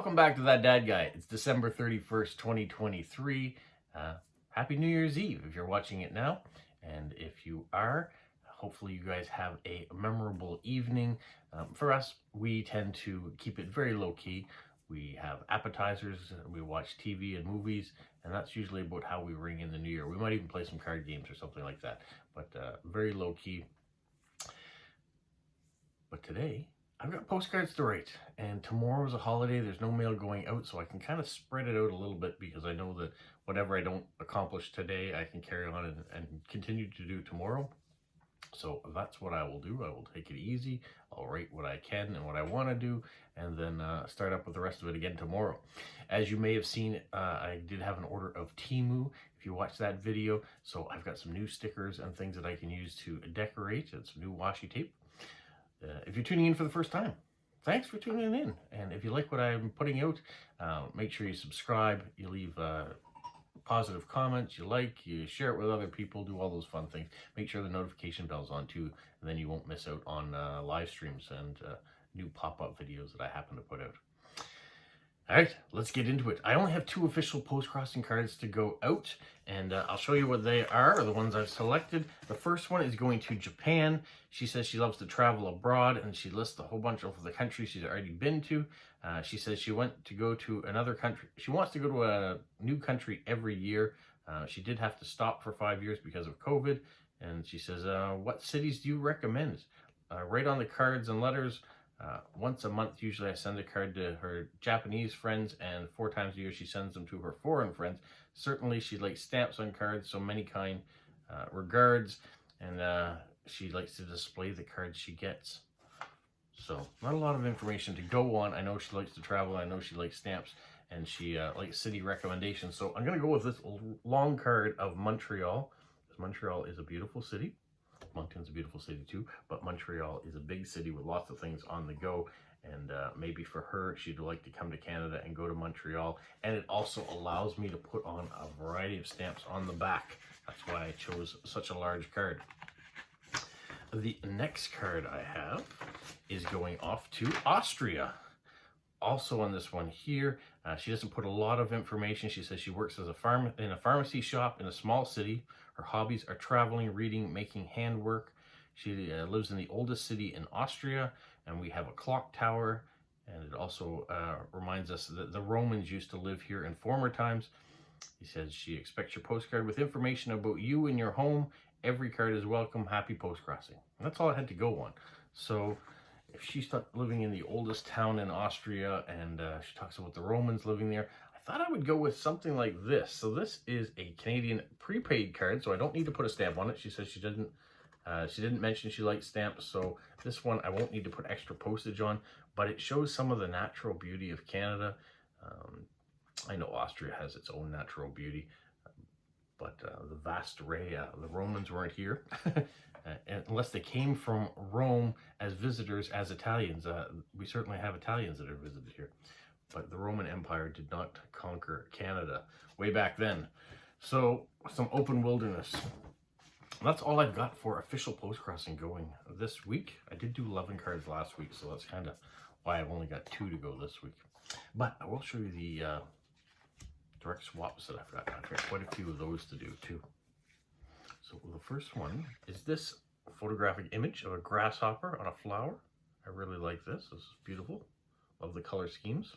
Welcome back to That Dad Guy. It's December 31st, 2023. Happy New Year's Eve if you're watching it now. And if you are, hopefully you guys have a memorable evening. For us, we tend to keep it very low-key. We have appetizers, we watch TV and movies, and that's usually about how we ring in the new year. We might even play some card games or something like that, but very low-key. But today, I've got postcards to write, and tomorrow's a holiday. There's no mail going out, so I can kind of spread it out a little bit because I know that whatever I don't accomplish today, I can carry on and continue to do tomorrow. So that's what I will do. I will take it easy. I'll write what I can and what I want to do, and then start up with the rest of it again tomorrow. As you may have seen, I did have an order of Temu, if you watched that video. So I've got some new stickers and things that I can use to decorate, and some new washi tape. If you're tuning in for the first time, thanks for tuning in. And if you like what I'm putting out, make sure you subscribe, you leave positive comments, you share it with other people, do all those fun things. Make sure the notification bell's on too, and then you won't miss out on live streams and new pop-up videos that I happen to put out. All right, let's get into it. I only have 2 official Postcrossing cards to go out, and I'll show you what they are, the ones I've selected. The first one is going to Japan. She says she loves to travel abroad, and she lists a whole bunch of the countries she's already been to. She says she went to go to another country. She wants to go to a new country every year. She did have to stop for 5 years because of COVID, and she says, what cities do you recommend? Write on the cards and letters. Once a month, usually I send a card to her Japanese friends, and 4 times a year she sends them to her foreign friends. Certainly she likes stamps on cards, so many kind regards, and she likes to display the cards she gets. So not a lot of information to go on. I know she likes to travel, I know she likes stamps, and she likes city recommendations. So I'm going to go with this long card of Montreal, because Montreal is a beautiful city. Moncton's a beautiful city too, but Montreal is a big city with lots of things on the go, and maybe for her, she'd like to come to Canada and go to Montreal, and it also allows me to put on a variety of stamps on the back. That's why I chose such a large card. The next card I have is going off to Austria. Also on this one here, she doesn't put a lot of information. She says she works as in a pharmacy shop in a small city. Her hobbies are traveling, reading, making handwork. She lives in the oldest city in Austria, and we have a clock tower. And it also reminds us that the Romans used to live here in former times. He says she expects your postcard with information about you and your home. Every card is welcome. Happy postcrossing. And that's all I had to go on. So if she's living in the oldest town in Austria, and she talks about the Romans living there, I thought I would go with something like this. So this is a Canadian prepaid card, so I don't need to put a stamp on it. She says she didn't mention she likes stamps, so this one I won't need to put extra postage on, but it shows some of the natural beauty of Canada. I know Austria has its own natural beauty, but the vast array, the Romans weren't here. Unless they came from Rome as visitors, as Italians. We certainly have Italians that are visited here. But the Roman Empire did not conquer Canada way back then. So, some open wilderness. That's all I've got for official postcrossing going this week. I did do 11 cards last week, so that's kind of why I've only got 2 to go this week. But I will show you the direct swaps that I've got. I've got quite a few of those to do too. So the first one is this photographic image of a grasshopper on a flower. I really like this. This is beautiful. Love the color schemes.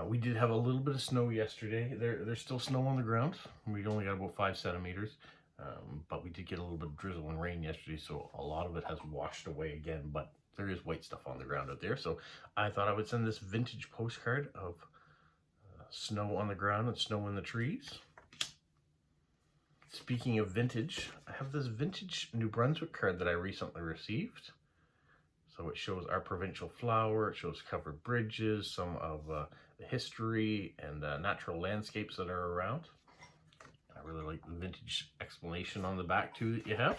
We did have a little bit of snow yesterday. There's still snow on the ground. We only got about 5 centimeters, but we did get a little bit of drizzle and rain yesterday, so a lot of it has washed away again, but there is white stuff on the ground out there. So I thought I would send this vintage postcard of snow on the ground and snow in the trees. Speaking of vintage, I have this vintage New Brunswick card that I recently received. So it shows our provincial flower, it shows covered bridges, some of the history and natural landscapes that are around. I really like the vintage explanation on the back too that you have.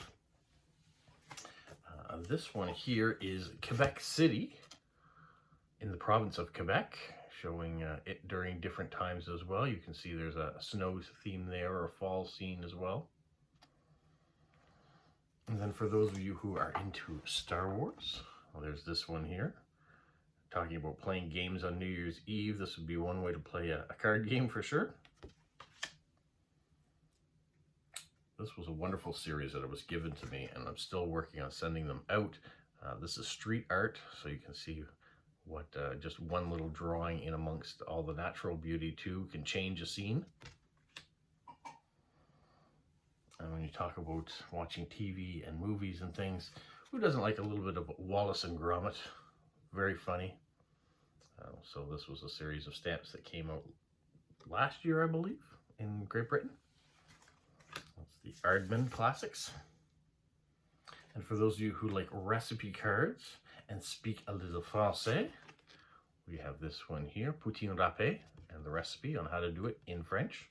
This one here is Quebec City in the province of Quebec, showing it during different times as well. You can see there's a snow theme there, or a fall scene as well. And then for those of you who are into Star Wars, well, there's this one here. talking about playing games on New Year's Eve, this would be one way to play a card game for sure. This was a wonderful series that was given to me, and I'm still working on sending them out. This is street art, so you can see what just one little drawing in amongst all the natural beauty too can change a scene. And when you talk about watching TV and movies and things, who doesn't like a little bit of Wallace and Gromit? Very funny. So this was a series of stamps that came out last year, I believe, in Great Britain. That's the Aardman Classics. And for those of you who like recipe cards and speak a little Francais, we have this one here, Poutine Râpé, and the recipe on how to do it in French.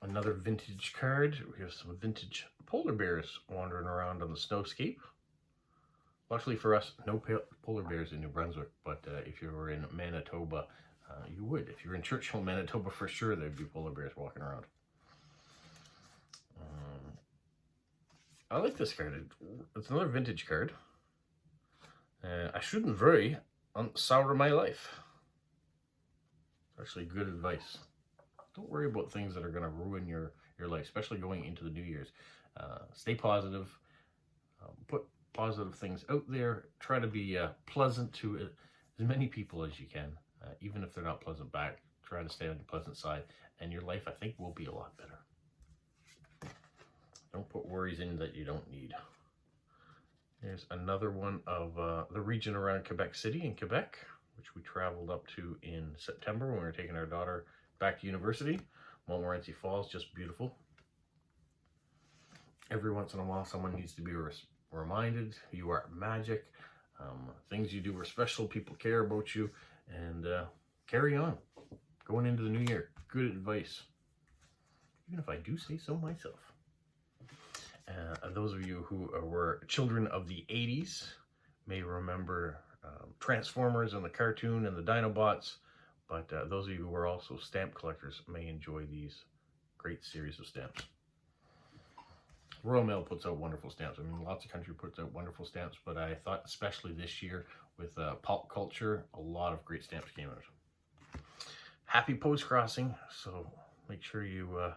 Another vintage card. We have some vintage polar bears wandering around on the snowscape. Luckily for us, no polar bears in New Brunswick, but if you were in Manitoba, you would. If you're in Churchill, Manitoba, for sure there'd be polar bears walking around. I like this card. It's another vintage card. I shouldn't worry on sour my life. It's actually good advice. Don't worry about things that are going to ruin your life, especially going into the New Year's. Stay positive. Put positive things out there. Try to be pleasant to as many people as you can. Even if they're not pleasant back, try to stay on the pleasant side. And your life, I think, will be a lot better. Don't put worries in that you don't need. Here's another one of the region around Quebec City in Quebec, which we traveled up to in September when we were taking our daughter back to university. Montmorency Falls, just beautiful. Every once in a while, someone needs to be reminded you are magic. Things you do are special. People care about you, and carry on. Going into the new year, good advice. Even if I do say so myself. Those of you who were children of the 80s may remember Transformers and the cartoon and the Dinobots. But those of you who are also stamp collectors may enjoy these great series of stamps. Royal Mail puts out wonderful stamps. I mean, lots of country puts out wonderful stamps, but I thought especially this year with pop culture, a lot of great stamps came out. Happy Postcrossing, so make sure you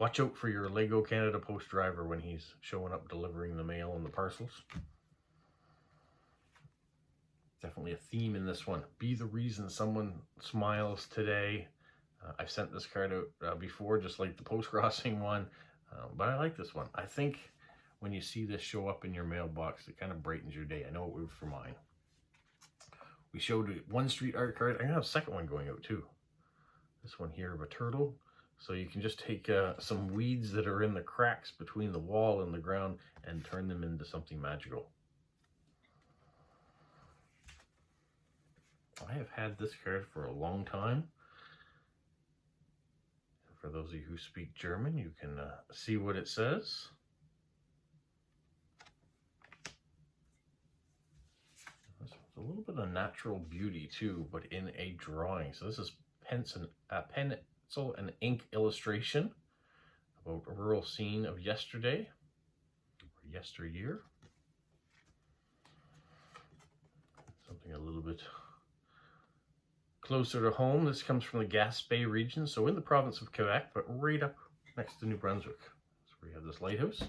watch out for your Lego Canada Post driver when he's showing up delivering the mail and the parcels. Definitely a theme in this one. Be the reason someone smiles today. I've sent this card out before, just like the Postcrossing one, but I like this one. I think when you see this show up in your mailbox, it kind of brightens your day. I know it would for mine. We showed one street art card. I'm going to have a second one going out too. This one here of a turtle. So you can just take some weeds that are in the cracks between the wall and the ground and turn them into something magical. I have had this card for a long time. For those of you who speak German, you can see what it says. There's a little bit of natural beauty too, but in a drawing. So this is pencil and ink illustration about a rural scene of yesterday or yesteryear. Something a little bit closer to home. This comes from the Gaspé region, so in the province of Quebec, but right up next to New Brunswick. So we have this lighthouse.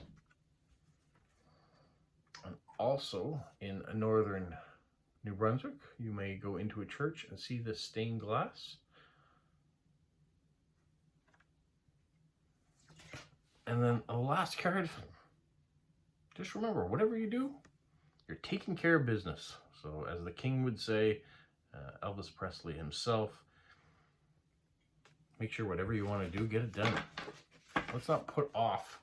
And also in northern New Brunswick, you may go into a church and see this stained glass. And then a last card. Just remember, whatever you do, you're taking care of business. So as the king would say, Elvis Presley himself, make sure whatever you want to do, get it done. Let's not put off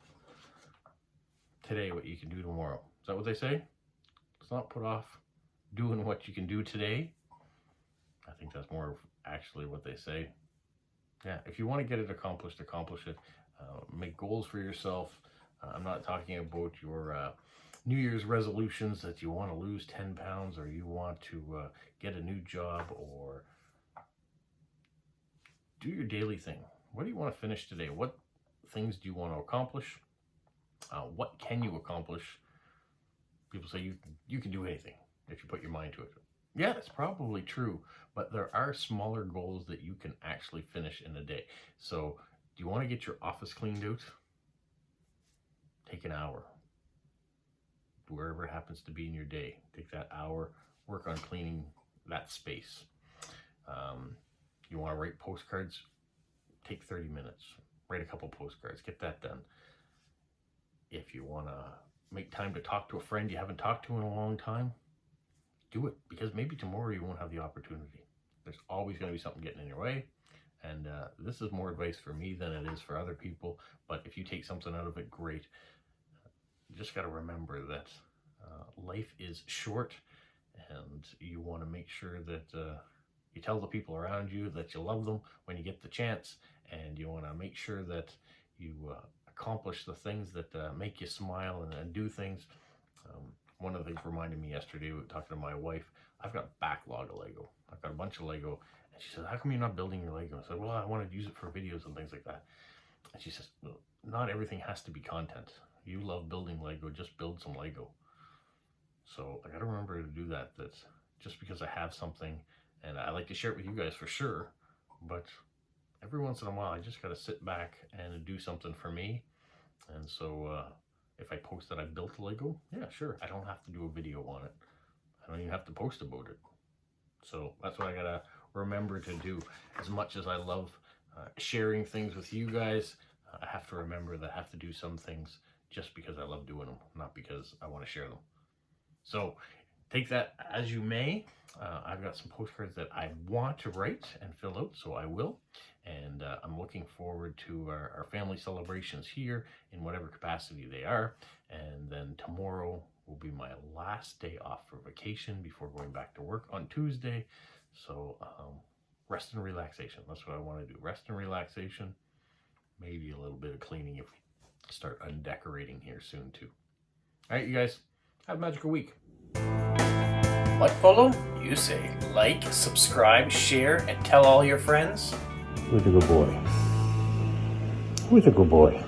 today what you can do tomorrow. Is that what they say? Let's not put off doing what you can do today. I think that's more actually what they say. Yeah, if you want to get it accomplished, accomplish it. Make goals for yourself. I'm not talking about your New Year's resolutions that you want to lose 10 pounds or you want to get a new job or do your daily thing. What do you want to finish today? What things do you want to accomplish? What can you accomplish? People say you can do anything. if you put your mind to it. Yeah, it's probably true, but there are smaller goals that you can actually finish in a day. So, do you want to get your office cleaned out? Take an hour. Wherever it happens to be in your day, take that hour, work on cleaning that space. You want to write postcards? Take 30 minutes. Write a couple postcards. Get that done. If you want to make time to talk to a friend you haven't talked to in a long time, do it, because maybe tomorrow you won't have the opportunity. There's always going to be something getting in your way, and this is more advice for me than it is for other people, but if you take something out of it, great. You just got to remember that life is short, and you want to make sure that you tell the people around you that you love them when you get the chance, and you want to make sure that you accomplish the things that make you smile and do things. One of the things reminded me yesterday, talking to my wife, I've got a backlog of Lego. I've got a bunch of Lego. And she said, how come you're not building your Lego? I said, well, I want to use it for videos and things like that. And she says, well, not everything has to be content. You love building Lego, just build some Lego. So I got to remember to do that. That's just because I have something, and I like to share it with you guys for sure, but every once in a while, I just got to sit back and do something for me. And so, if I post that I built a Lego, yeah, sure. I don't have to do a video on it. I don't even have to post about it. So that's what I gotta remember to do. As much as I love sharing things with you guys, I have to remember that I have to do some things just because I love doing them, not because I want to share them. So take that as you may. I've got some postcards that I want to write and fill out, so I will. And I'm looking forward to our family celebrations here in whatever capacity they are. And then tomorrow will be my last day off for vacation before going back to work on Tuesday. So rest and relaxation. That's what I want to do. Rest and relaxation. Maybe a little bit of cleaning if we start undecorating here soon too. All right, you guys, have a magical week. What, Polo? You say like, subscribe, share, and tell all your friends. Who's a good boy? Who's a good boy?